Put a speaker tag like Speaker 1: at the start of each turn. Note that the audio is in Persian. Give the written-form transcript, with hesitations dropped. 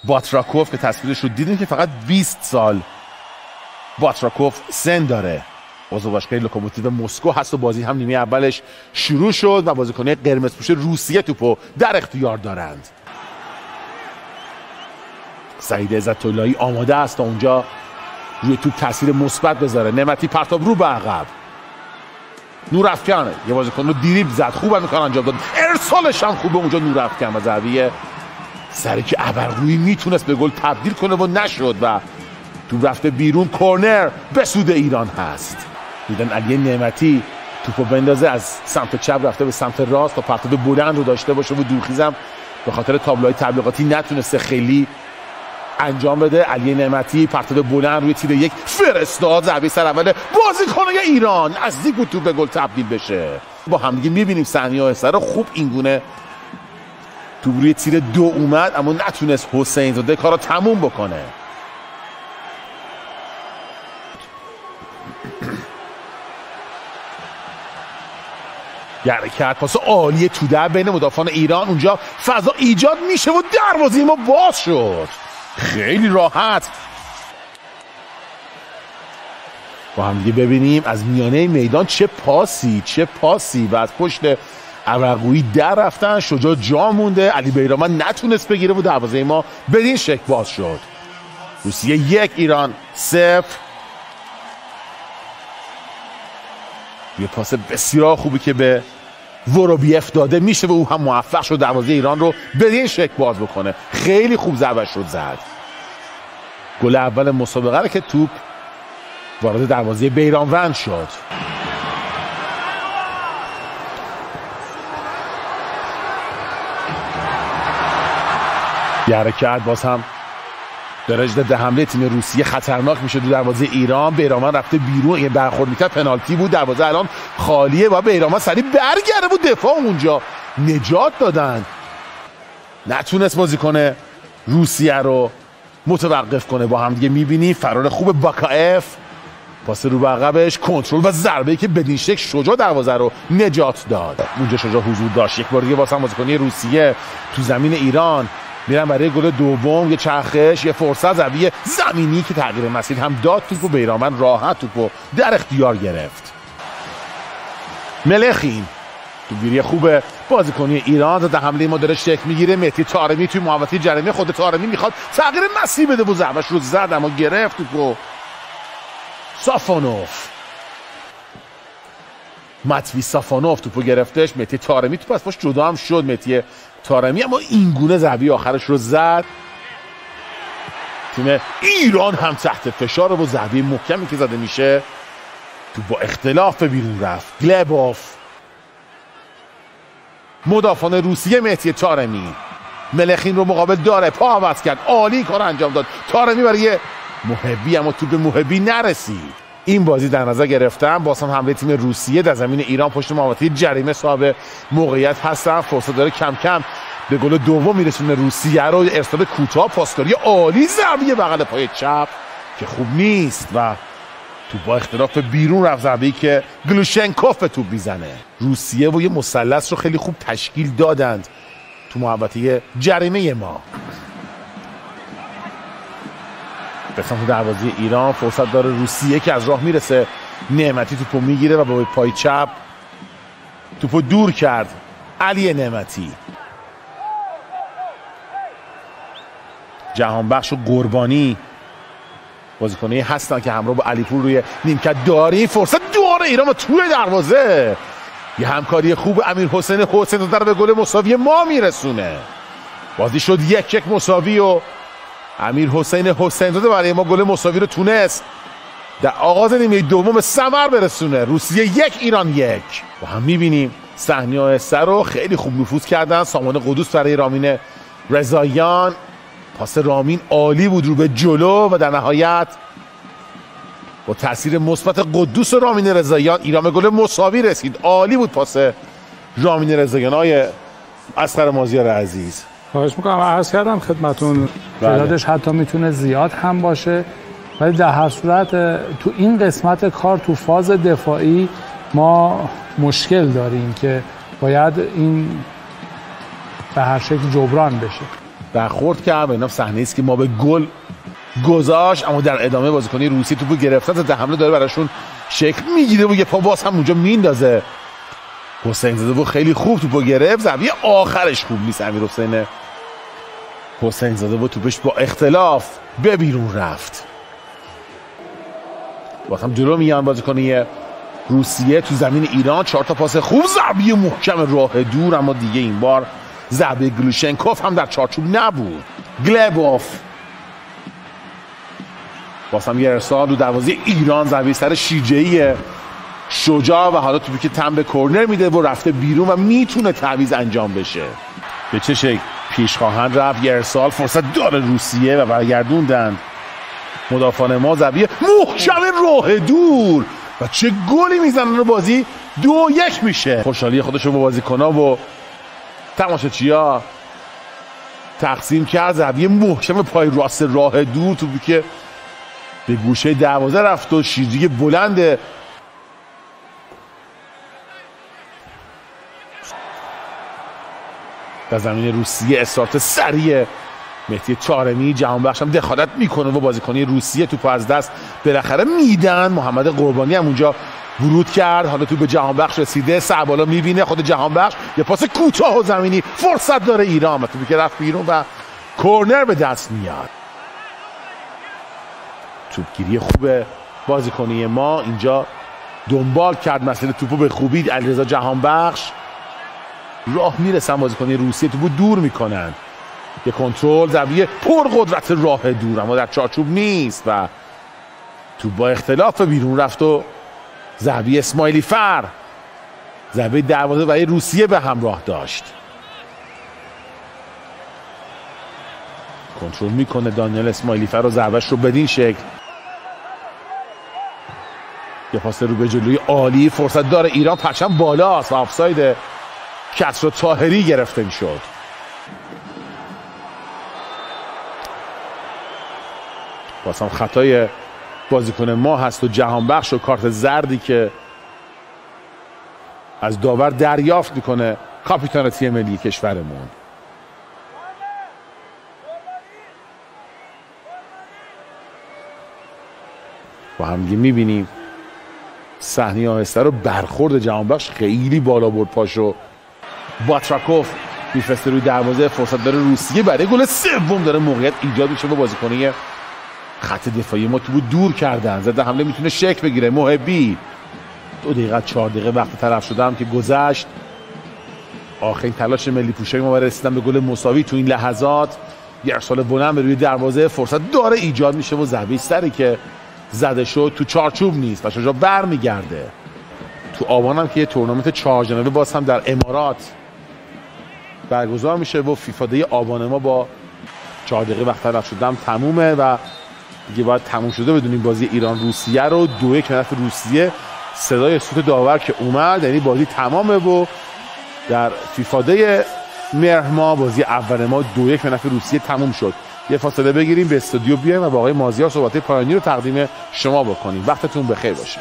Speaker 1: باتراکوف که تصویرش رو دیدیم که فقط 20 سال باتراکوف سن داره. عضو باشگاه لوکوموتیو مسکو هست و بازی هم نیمه اولش شروع شد و بازیکنان قرمزپوش روسیه توپو در اختیار دارند. سعید عزت‌اللهی آماده است تا اونجا روی توپ تاثیر مثبت بذاره. نعمتی پرتاب رو به عقب. نورافکن یه بازیکن رو دریبل زد، خوبم میکنه انجام داد. ارسالش هم خوبه اونجا نورافکن و زاویه سری که ابرقویی میتونست به گل تبدیل کنه و نشد و توپ رفته بیرون. کورنر به سود ایران هست. دیدن علی نعمتی توپو بندازه، از سمت چپ رفته به سمت راست تا پرتاب بلند رو داشته باشه و دورخیزم به خاطر تابلوهای تبلیغاتی نتونسته خیلی انجام بده. علی نعمتی پرتاب بلند روی تیر یک فرستاد، ضربه سر اول بازیکنان ایران نزدیک بود توپ به گل تبدیل بشه. با هم دیگه می‌بینیم صحنه آهسته خوب اینگونه توپ روی تیر 2 اومد اما نتونست حسین زاده کارو تموم بکنه. حرکت پاس عالی تو در بین مدافعان ایران، اونجا فضا ایجاد میشه و دروازه ما باز شد خیلی راحت. با هم دیگه ببینیم از میانه میدان چه پاسی و از پشت ابرقویی در رفتن. شجاع جا مونده، علی بیرانوند نتونست بگیره و دروازه ما بدین شکل باز شد. روسیه 1 ایران 0. یه پاس بسیار خوبی که به وروبیف داده میشه و او هم موفق شد دروازه ایران رو بدین شکل باز بکنه. خیلی خوب ضربه‌اش رو زد. گل اول مسابقه رو که توپ وارد دروازه بیرانوند شد. یه حرکت باز هم در ضد حمله تیم روسیه خطرناک میشه دو دروازه ایران. بیرانوند رفته بیرون، یه برخورد میکرد پنالتی بود. دروازه الان خالیه و بیرانوند سریع برگرده بود. دفاع اونجا نجات دادن، نتونست بازیکن روسیه رو متوقف کنه. با هم دیگه میبینی فرار خوب باکایف، پاس رو به عقبش، کنترل و ضربه‌ای که بدین شکل شجاع دروازه رو نجات داد. اونجا شجاع حضور داشت. یک بار دیگه واسه بازیکن روسیه تو زمین ایران میرن برای گل دوم. یه چرخش، یه فرصت زاویه زمینی که تغییر مسیر هم داد. توپو بیرانوند راحت توپو در اختیار گرفت. ملخین توپگیری خوبه بازیکنی ایران. در حمله ما داره شکل میگیره. مهدی طارمی توی محوطه جریمه خود طارمی میخواد تغییر مسیر بده و ضربه‌اش رو زد اما گرفت توپو سافونوف. ماتوی سافونوف توپو گرفتش. مهدی طارمی توپ از پاش جدا هم شد مهدی طارمی اما اینگونه ضربه آخرش رو زد. تیم ایران هم تحت فشار و ضربه محکمی که زده میشه تو با اختلاف بیرون رفت. گلباف مدافعان روسیه مهدی طارمی ملخین رو مقابل داره، پا عوض کرد، عالی کار انجام داد طارمی برای محبی اما توپ محبی نرسید. این بازی در نظر گرفتم باز هم حمله تیم روسیه در زمین ایران پشت محوطه جریمه صاحب موقعیت هستن. فرصت داره کم کم به گل دوم میرسونه روسیه رو. ارسال کوتاه، پاسکاری عالی، ضربه بغل پای چپ که خوب نیست و تو با اختلاف بیرون رفت. ضربه‌ای که گلوشنکوف به توپ میزنه. روسیه و یه مثلث رو خیلی خوب تشکیل دادند تو محوطه جریمه ما. به سمت دروازه ایران فرصت داره روسیه که از راه میرسه. نعمتی توپو میگیره و با پای چپ توپو دور کرد. علی نعمتی، جهانبخش و قربانی بازیکنایی هستن که همراه با علیپور روی نیمکت داری. فرصت دوباره ایران توی دروازه. یه همکاری خوب امیر حسین داره به گل مساوی ما میرسونه. بازی شد 1-1 مساوی و امیر حسین زاده برای ما گل مساوی رو تونست در آغاز نیمه دوم ثمر برسونه. روسیه 1 ایران 1. با هم میبینیم صحنه آهسته رو خیلی خوب نفوذ کردن. سامان قدوس برای رامین رضاییان، پاس رامین عالی بود رو به جلو و در نهایت با تاثیر مثبت قدوس و رامین رضاییان ایران به گل مساوی رسید. عالی بود پاس رامین رضاییان های اصغر مازیار عزیز.
Speaker 2: خواهش میکنم. عرض کردم خدمتون تعدادش حتی میتونه زیاد هم باشه ولی در هر صورت تو این قسمت کار تو فاز دفاعی ما مشکل داریم که باید این به هر شکل جبران بشه.
Speaker 1: برخورد کرد و اینا صحنه است که ما به گل گذاشت، اما در ادامه بازیکن روسیه توپو گرفته تا حمله داره براشون شکل میگیره و یه پا باز هم اونجا میندازه. حسین زاده خیلی خوب توپو گرفت، زاویه آخرش خوب نیست. امیرحسین حسین زاده توپش با اختلاف به بیرون رفت. باز هم جلو میان بازیکن روسیه تو زمین ایران، 4 تا پاس خوب، ضربه محکم راه دور، اما دیگه این بار ضربه گلوشنکوف هم در چارچوب نبود. گلبوف باز هم یه ارسال رو دروازه ایران، ضربه سر شیجه‌ای شجاع و حالا توپی که تم به کرنر میده و رفته بیرون و میتونه تعویض انجام بشه. به چه شکل پیش خواهند رفت؟ یه ارسال فرصت داره روسیه و برگردوندن مدافعان ما، ضربه محکم راه دور و چه گلی میزنن. بازی 2-1 میشه. خوشحالی خودشو با بازیکن‌ها و تماشاچی‌ها تقسیم کرد. ضربه محکم پای راست راه دور، توپی که به گوشه دروازه رفت و شیرجی بلند در زمین روسیه. استارت سریع مهدی طارمی، جهانبخش هم دخالت میکنه و بازیکنی روسیه توپ از دست بالاخره میدن. محمد قربانی هم اونجا ورود کرد، حالا تو به جهانبخش رسیده، سربالا میبینه خود جهانبخش، یه پاس کوتاه و زمینی، فرصت داره ایران و توپی که رفت بیرون و کرنر به دست میاد. توپگیری خوب بازیکنی ما اینجا دنبال کرد مسیر توپو به خوبی. علیرضا جهانبخش راه میرسن، بازیکنی روسیه توپو دور میکنن. یه کنترل، ضربه پرقدرت راه دور اما در چارچوب نیست و توپ با اختلاف بیرون رفت و ضربه اسماعیلی فر، ضربه دروازه برای روسیه به همراه داشت. کنترل میکنه دانیل اسماعیلی فر و ضربهش رو بدین شکل. یه پاس رو به جلوی عالی، فرصت داره ایران، پرچم بالاست و آفساید کسرا طاهری گرفته میشد. باز هم خطای بازیکن ما هست و جهانبخش و کارت زردی که از داور دریافت میکنه کاپیتان تیم ملی کشورمون. با هم دیگه میبینیم صحنه آهسته رو، برخورد جهانبخش خیلی بالا برد پاشو. باتراکوف میفرسته روی دروازه، فرصت داره روسیه برای گل سوم، داره موقعیت ایجاد میشه. با بازیکنی خط دفاعی ما توپو دور کردن، زده حمله میتونه شکل بگیره. محبی 2 دقیقه 4 دقیقه وقت طرف شده هم که گذشت. آخرین تلاش ملی پوشای ما برای رسیدن به گل مساوی تو این لحظات. یه ارسال بلند به روی دروازه، فرصت داره ایجاد میشه و ضربه سری که زده شد تو چارچوب نیست و شجاع برمیگرده. تو آبان هم که یه تورنمنت 4 جانبه باز هم در امارات برگزار میشه و فیفا دی آبان ما با 4 دقیقه وقت طرف شدم تمومه و دیگه باید تموم شده بدونیم بازی ایران روسیه رو. 2-1 به نفع روسیه. صدای سوت داور که اومد یعنی بازی تمامه و در فیفا دی مهر ما بازی اول ما 2-1 به نفع روسیه تموم شد. یه فاصله بگیریم، به استودیو بیایم و با آقای مازیار صحبت پایانی رو تقدیم شما بکنیم. وقتتون بخیر باشه.